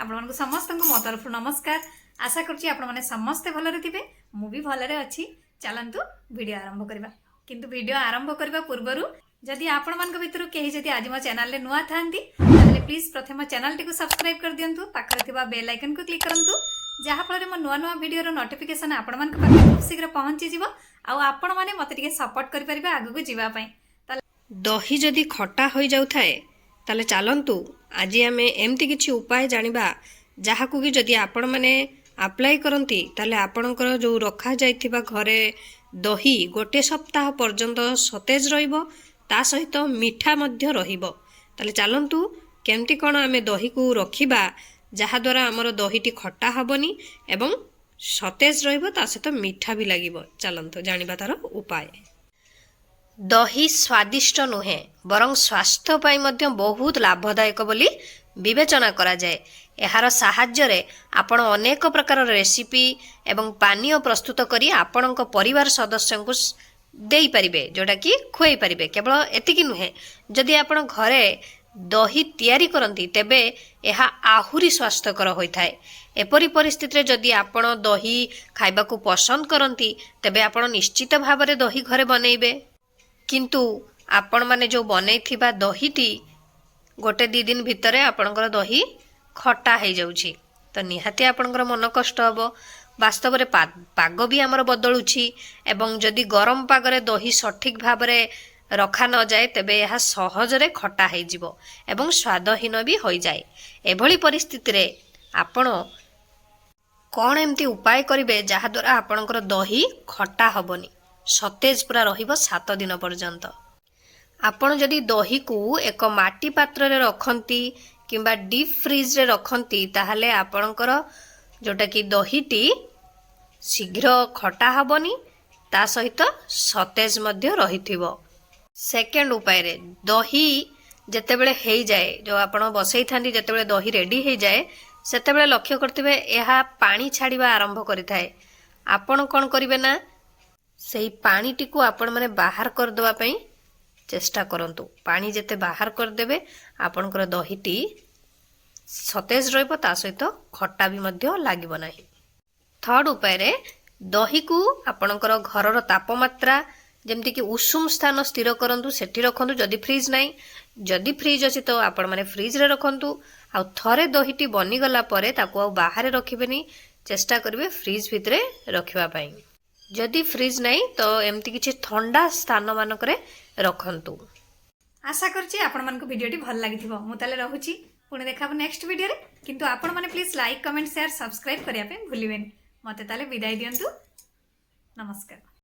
आपण समस्त मो तरफ नमस्कार। आशा करुँची आपण मैंने समस्ते भलरे थे मु भी भलरे अच्छी। चलतु वीडियो आरंभ करवा किंतु वीडियो आरंभ करने पूर्वर जदि आपण मान भितर कहीं जदि आज मो चैनल नुआ था प्लीज प्रथम चैनल टी सब्सक्राइब कर दिंतु पाखरे थिबा बेल आइकन को क्लिक करंतु जहाँफल मो नुआ नुआ वीडियो नोटिफिकेशन आपण मान खूब शीघ्र पहुँची जीव आपण मैंने मत सपोर्ट करें आगू जावाई। दही जदि खटा हो जाऊ थाए ताले चलतु आज आम एमती किछि उपाय जानिबा जहाकू कि जदि आपण माने अप्लाई करंती ताले आपणकर जो रखा जाइथिबा घरे दही गोटे सप्ताह पर्यंत सतेज रहिबो ता सहित मीठा मध्य रहिबो। ताले चलतु केमती कोन आमे दही को रखिबा जहा द्वारा हमर दहीटी खट्टा हबनी एवं सतेज रहिबो ता सहित मीठा भी लागिबो। चलतु जानिबा तार उपाय। दही स्वादिष्ट नुहे बरं स्वास्थ्य पाई मध्य बहुत लाभदायक बोली विवेचना करा जाए। एहार साहाय्य रे आपण अनेक प्रकार रेसिपी एवं पानीय प्रस्तुत करी आपणक परिवार सदस्य को देई परिबे जोटा कि खुआई परिबे। केवल एतिकी नुहे जदि आपण घरे दही तैयारी करंती तेबे एहा आहुरी स्वास्थ्यकर होइथाय। एपरी परिस्थिति रे जदि आपण दही खाइबा को पसंद करंती तेबे आपण निश्चित भाव रे दही घरे बनैबे किंतु आपण माने जो बनै थिबा दहीटी गोटे दी दिन भितरे आपणकर दही खट्टा हो जाउछि तो निहाती आपणकर मन कष्ट हबो। वास्तव रे पाग भी आमर बदलुछि एवं जदि गरम पागरे दही सठिक भाव रे रखा न जाए तेबे यह सहज रे खट्टा हो जिवो एवं स्वादहीन भी हो जाए। एभली परिस्थिति रे आपण कोन एमती उपाय करिवे जहा द्वारा आपणकर दही खट्टा हबनी सतेज पूरा रहिबो 7 दिन पर्यंत। आपण जदि दही को एक माटी पात्र रे रखंती किंबा डीप फ्रीज रे रखंती ताहले आपणकर जोटा कि दहीटी शीघ्र खटा हबनी ता सहित सतेज मध्य रहिथिबो। सेकेंड उपाय रे दही जेतेबेले हेई जाए जो आपण बसई थांदी जेतेबेले दही रेडी हेई जाए सेतेबेले लक्ष्य करथिबे एहा पानी छाड़ीबा आरंभ करिथाए। आपण कोन करिवे ना सेही पानीटी को आपण माने बाहर कर देवा पई चेष्टा करंतु। पानी जेते बाहर कर देबे आपणकर दहीटी सतेज रहइबो ता सहित खट्टा भी मध्य लागिबो नाही। थर्ड उपाय रे दही को आपणकर घरर तापमात्रा जेमति कि उषुम स्थान स्थिर करंतु सेठी रखंतु। जदि फ्रिज नाही जदि फ्रिज अछि तो आपण माने फ्रिज रे रखंतु। आ थरे दहीटी बनी गला परे ताको आ बाहर रखिबेनी चेष्टा करिवे फ्रिज भितरे रखिबा पई। जदि फ्रिज नहीं तो एमती किछि ठंडा स्थान मानकरे रखंतु। आशा करछि आपण मानको वीडियोटी भल लागिथिबो। मु ताले रहूछि पुणी देखाबो नेक्स्ट वीडियो रे किंतु आपण माने please like comment share subscribe करिया पे भूलिबेनी। मते ताले विदाई दियंतु। नमस्कार।